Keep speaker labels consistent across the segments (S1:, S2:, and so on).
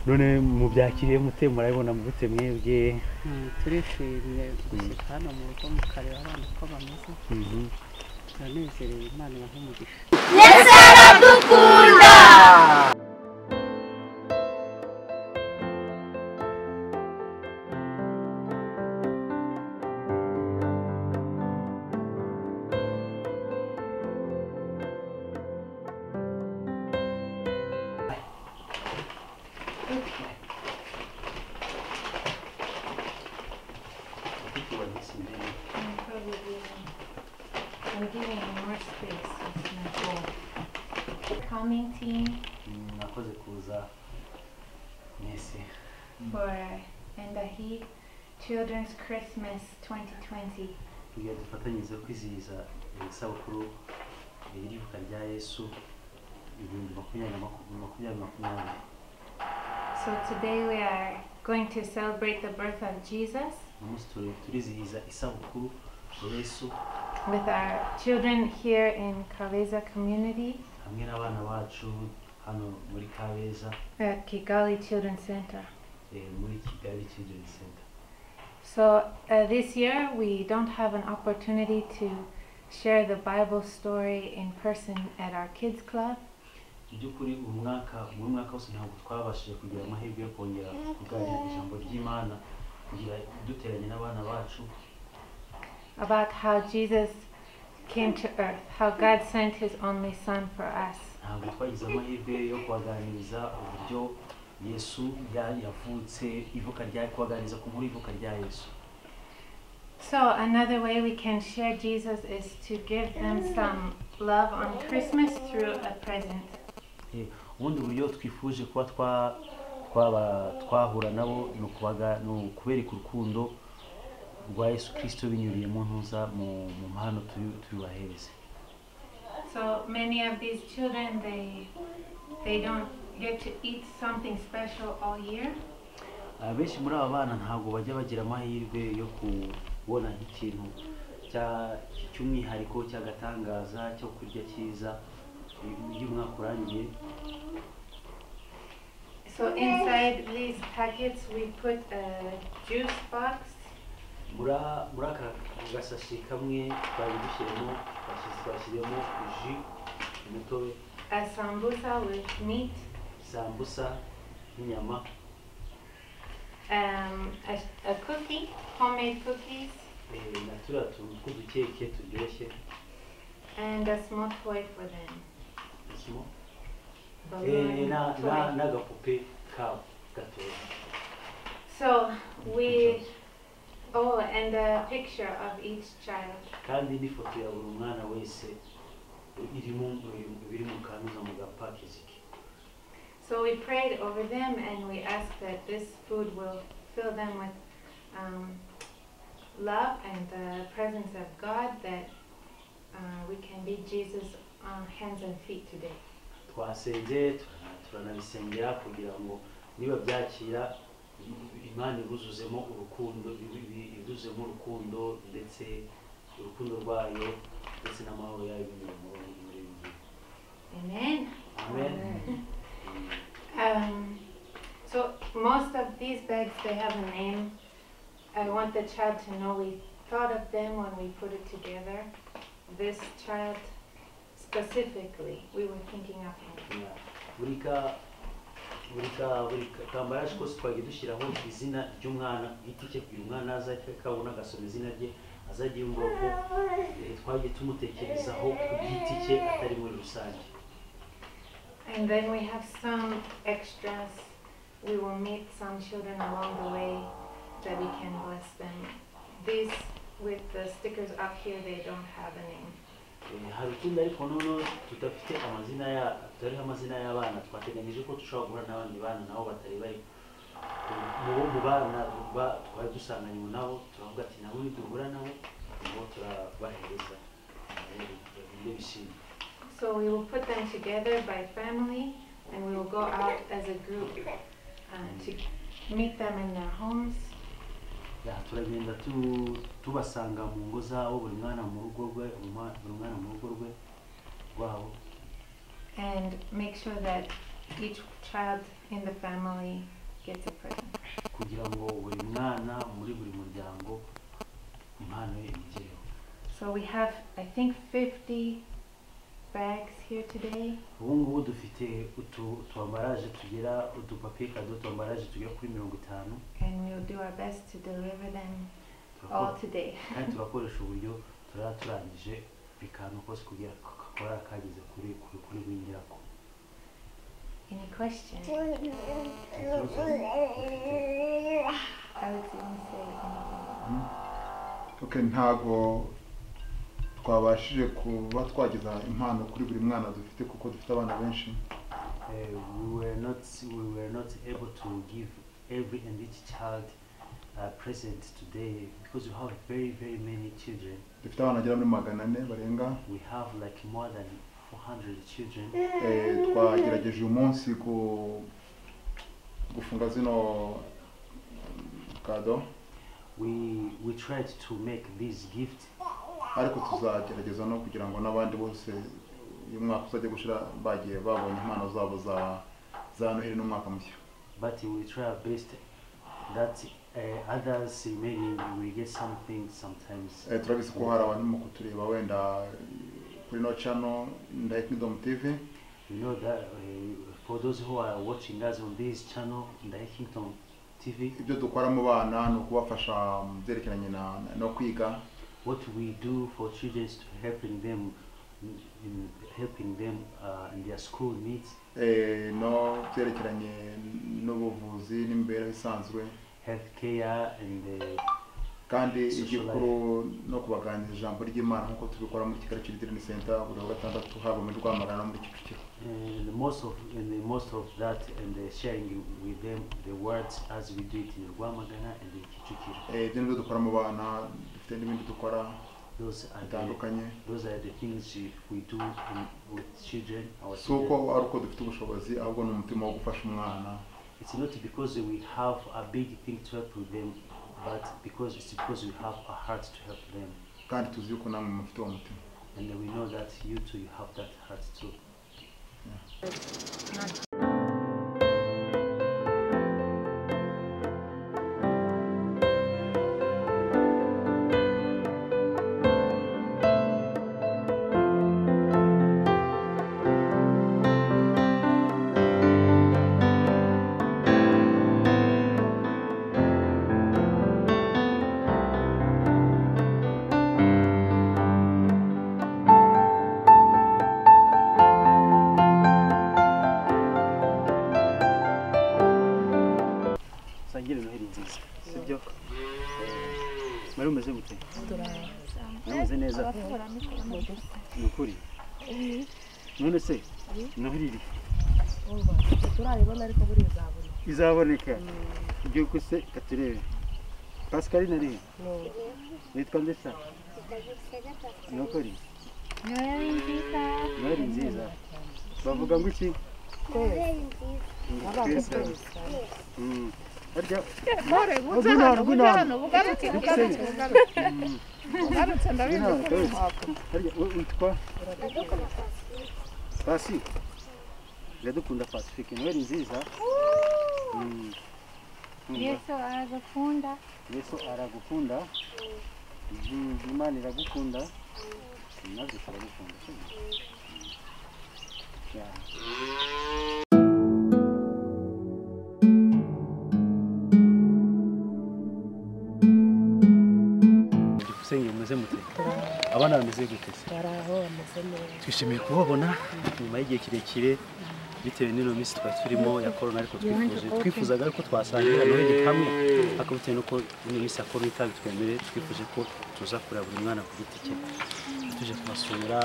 S1: none mubyakiriye mute murabibona mu gute mwebwe
S2: turishimye gushyika hano mu rugo mukareba abana uko bameze turanezerewe Imana ibahe umugisha
S3: Yesu aradukunda
S4: I'm giving you more space with my goal. Coming team
S1: nakoze kuza mwese
S4: for Endahi Children's Christmas 2020.
S1: tugiye dufatanyirize kwizihiza isabukuru y'irivuka rya Yesu 2020.
S4: So today we are going to celebrate the birth of Jesus
S1: turizihiza isabukuru Yesu
S4: with our children here in Kabeza community
S1: hamwe n'abana bacu hano muri Kabeza
S4: at Kigali Children's Center.
S1: muri Kigali Children's Center.
S4: So this year we don't have an opportunity to share the Bible story in person at our kids club.
S1: by'ukuri umwaka wose ntabwo twabashije kugira amahirwe yo kongera kuganira ijambo ry'Imana kugira duteranye n'abana bacu
S4: about how Jesus came to earth, how God sent his only son for us.
S1: ntabwo twagize amahirwe yo kubaganiriza uburyo Yesu yavutse ivuka rya kubaganiriza ku nkuru ivuka rya Yesu.
S4: So another way we can share Jesus is to give them some love on Christmas through a present.
S1: ubundi buryo twifuje kuba twahura nabo no kubereka urukundo rwa Yesu Kristo binyuriye mu ntuza mu mpano tubahereze.
S4: So many of these children they don't get to eat something special all year.
S1: Benshi muri aba bana ntabwo bajya bagira amahirwe yo kubona ikintu cy'umwihariko cy'agatangaza cyo kurya cyiza iyo umwaka urangiye.
S4: So inside these packets we put a juice box.
S1: muri aka gasashi kamwe twashyiremo ji umutobe,
S4: A sambusa with meat.
S1: sambusa n'inyama,
S4: A cookie, homemade cookies,
S1: na turiya tuntu tw'udukeke turyoshye,
S4: and a small toy for them.
S1: isimo
S4: Balloon toy.
S1: n'agapupe kabo gatoya.
S4: So and a picture of each child.
S1: kandi n'ifoto ya buri mwana wese biri mu kanuza mu gapakezi ke.
S4: So we prayed over them and we asked that this food will fill them with love and the presence of God, that we can be Jesus' hands and feet today.
S1: Twasenze turanabisengera kugira ngo niba byakira Imana ibuzuzemo urukundo ndetse urukundo rwayo ndetse n'amahoro yayo binyuze muri
S4: Amen.
S1: Amen.
S4: So most of these bags, they have a name. I want the child to know we thought of them when we put it together. This child specifically, we were thinking of him.
S1: buri kambaraje kose twagiye dushyiraho izina ry'umwana giti cye kugira umwana azajya kabona agasoma izina rye azajya yumva ko twagiye tumutekerezaho ku giti cye atari muri rusange.
S4: And then we have some extras. We will meet some children along the way that we can bless them. These with the stickers up here, they don't have a name.
S1: hari utundi ariko noneho tudafite amazina y'abana twateganyije ko dushobora guhura n'abandi bana nabo batari bari mu bana twari dusanganywe nabo, turavuga ati nabo niduhura nabo ngo turabahereza n'ibishimwe.
S4: So we will put them together by family and we will go out as a group to meet them in their homes.
S1: turagenda tubasanga mu ngo zabo, buri mwana mu rugo rwabo,
S4: and make sure that each child in the family gets a present.
S1: kugira ngo buri mwana muri buri muryango impano ye imugereho.
S4: So we have, I think, 50 bags here today.
S1: Ubu ngubu dufite utwambaraje tugera udupapiye kado twambaraje tugera kuri 50,
S4: And we'll do our best to deliver them all today.
S1: kandi turakoresha uburyo turangije buri kantu kose kugira kakora kageze kuri rw'ingirako.
S4: Any questions? Alex, you want to say anything?
S5: Okay, ntago twabashije kuba twageza impano kuri buri mwana dufite kuko dufite abana benshi.
S1: We were not able to give every and each child a present today because we have very many children.
S5: Dufite abana bagera muri 400 barenga.
S1: We have like more than 400 children.
S5: Twagerageje umunsi gufunga zino kado.
S1: We tried to make this gift.
S5: Ariko tuzagerageza no kugira ngo n'abandi bose uyu mwaka uzajye gushira bagiye babonye impano zabo za Noheri n'umwaka mushya.
S1: But we try our best that others maybe we get something sometimes.
S5: Turabizi ko hari abantu mu kutureba wenda kuri no channel Kingdom TV.
S1: You know that for those who are watching us on this channel Kingdom TV,
S5: ibyo dukora mu bana no kubafasha mu byerekeranye no kwiga.
S1: What we do for children to helping them in their school needs.
S5: No byerekeranye n'ubuvuzi n'imibereho isanzwe.
S1: Healthcare and
S5: kandi igikuru no kubaganiriza ijambo ry'Imana nkuko tubikora muri Kigali Children's Center buri wa gatandatu haba muri Rwamagana muri Kicukiro.
S1: And most of that and sharing with them the words as we do it in Rwamagana and in Kicukiro.
S5: Ibyo nibyo dukora mu bana dufite n'ibindi dukora bitandukanye.
S1: Those are the things we do with children.
S5: Suko ari uko dufite ubushobozi ahubwo n'umutima wo gufasha umwana.
S1: It's not because we have a big thing to help with them, but because we have a heart to help them.
S5: Kandi tuzi yuko namwe mufite uwo mutima.
S1: And we know that you too you have that heart too. Noheri nziza sibyo mari umeze gute umeze neza nukuri none se Noheri
S2: turaribona ariko buri
S1: izaboneka ibyo kuse katurebe Pascaline ari nitwa ndesa nukuri Noheri nziza bavuga ngo iki Arya more gutano bugarutse ndabizi arya witwa Pasi Radukunda Pacifique Noheri nziza
S4: Yesu aragukunda Imana iragukunda nazo turagukunda Muze mute abana bameze gute se
S2: baraho ameze neza
S1: twishimiye kubabona nyuma y'igihe kirekire bitewe n'ino minsi turimo ya corona ariko twifuzaga ariko twasangira Noheri hamwe akabitewe nuko ino minsi ya corona itabitwemereye twifuje ko tuza kureba buri mwana ku giti cye tuje kubasura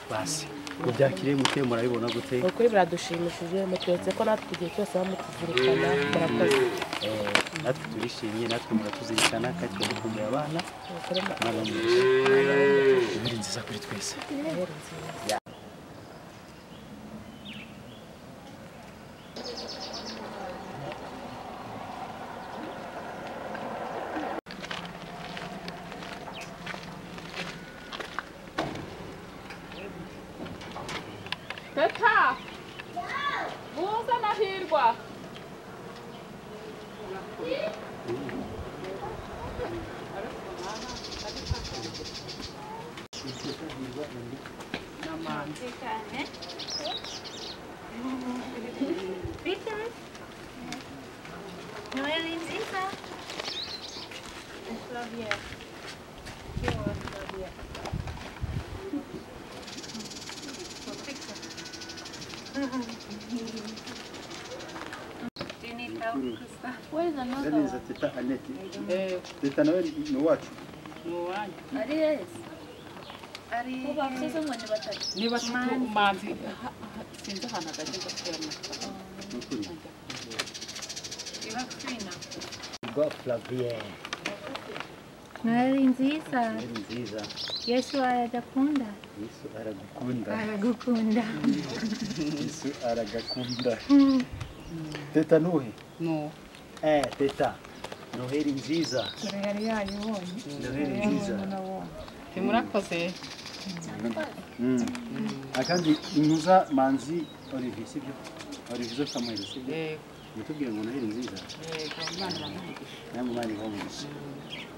S1: basi ubyakiriye mute murabibona gute
S2: ukuri biradushimishije mutwetse ko natwe igihe cyose bamutuzirikana murakoze
S1: natwe turishimye natwe muratuzirikana kandi twadukumbuye abana Noheri nziza kuri twese
S6: Muza nahirwa.
S4: Peter? Noheri, Nziza?
S2: I love you. You love you.
S4: Do you need help, Krista?
S2: Where is another
S7: That is a
S2: one?
S7: Teta Aneti. Teta Noheri ni wacu.
S2: Ari yes.
S4: Ari
S6: Niba tuko umanzi sinzi hana gaje gaterana.
S4: you have three now.
S1: Go Flavie.
S4: Noheri, Nziza?
S1: Nziza.
S4: Yesu aragukunda.
S7: Yesu aragukunda.
S4: Aragukunda.
S7: Yesu aragakunda. Teta Nuhe.
S6: No.
S1: Teta. Noheri Nziza.
S4: Yari yayibonye.
S1: Noheri Nziza.
S6: Timurakoze.
S7: Akandi inyuza manzi Olivier sibyo? Olivier Samuel sibyo? Mutubwire ngo Noheri Nziza.
S6: Imana bamugisha.
S7: Namwe mani bamugisha.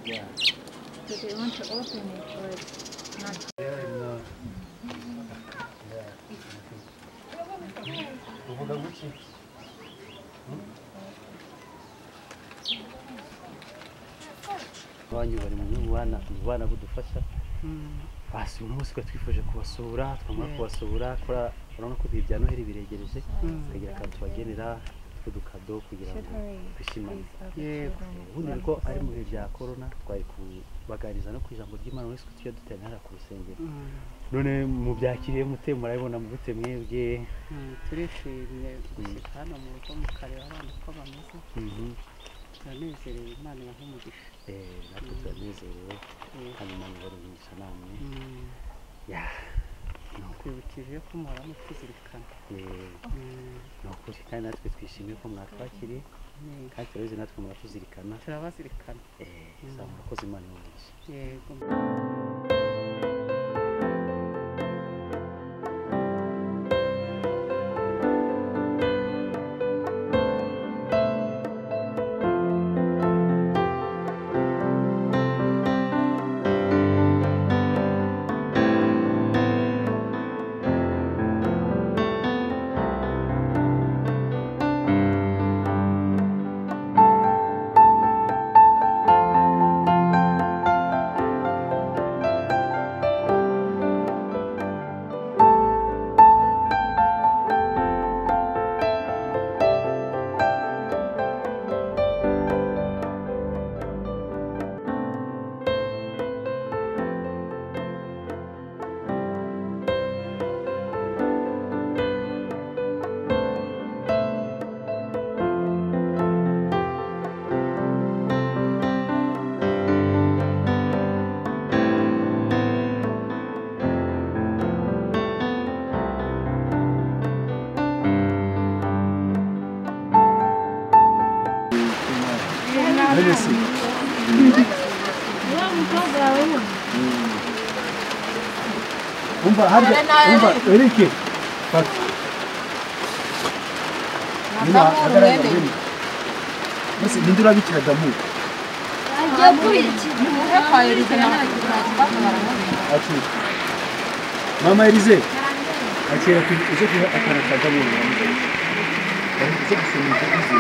S7: Yeah.
S4: Do they want to open it or it's not?
S1: Uvuga guki? Abanyu bari mu bana budufasha. Basi uyu munsi twifuje kubasura, twamara kubasura kora urabona ko ibihe bya Noheri biregereje, tukagira akantu tubagenera tw'udukado kugira ngo twishimane.
S6: Yego.
S1: Ubundi ko ari mu bihe bya corona twari kubaganiriza no ku ijambo ry'Imana wese tujya duteranira ku rusengero. None mu byakiriye mute murabibona mu gute mwebwe?
S2: Turishimye gushyika hano mu rugo mukareba abana uko bameze. Turanezerewe Imana ibahe umugisha.
S1: Natwe turanezerewe kandi Imana ibaruhisha namwe.
S2: Twibukije ko muhora mutuzirikana.
S1: Ni ukuri kandi natwe twishimiye ko mwatwakiriye kandi turabizi natwe muratuzirikana.
S2: Turabazirikana.
S1: Murakoze Imana ibaruhisha.
S2: Yego.
S7: Umba Erike. Bak. Nina agaragara nini? Basi ndindura bikira damu. Ati. Mama Elize. Akira uje kuha akana kadamu. Uje kusema kizi.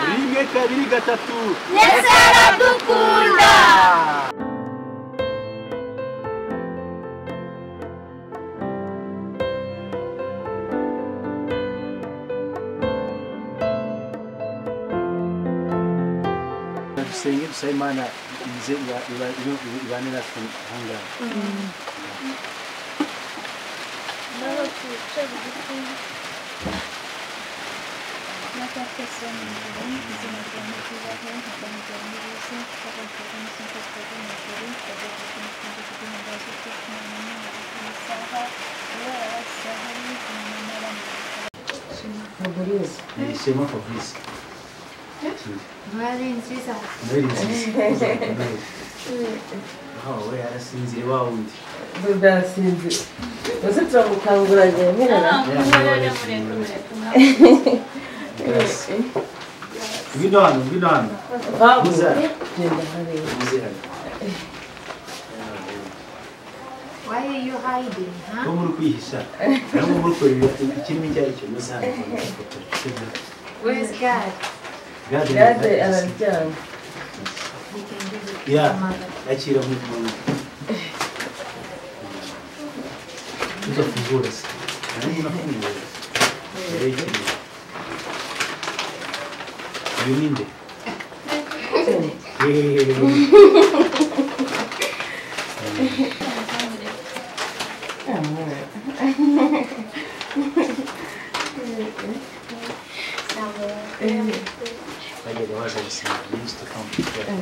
S7: Rimwe kabiri gatatu.
S3: Yesu aradukunda.
S7: Dusenge dusabe Imana ize ibane natwe hanga. Ishema Fabrice.
S4: Noheri, Nziza?
S7: Noheri Nziza. we arasinzira wa wundi
S8: Ndasinzira. Ese turamukanguranye mwerera.
S7: Ngwino hano
S8: Muza. Genda hariya.
S4: Why are you hiding, huh?
S7: ko muri kwihisha ntabwo muri kureba ikirimo icyo ari cyo musanze
S4: Where is God?
S8: Gade araryamye.
S4: We can give it to
S7: Yeah.
S4: mother.
S7: akira nk'umuntu tuzafungura se ntabwo nafungura rekere uyu ni nde bagenda baza gusinya byinshi tukamufasha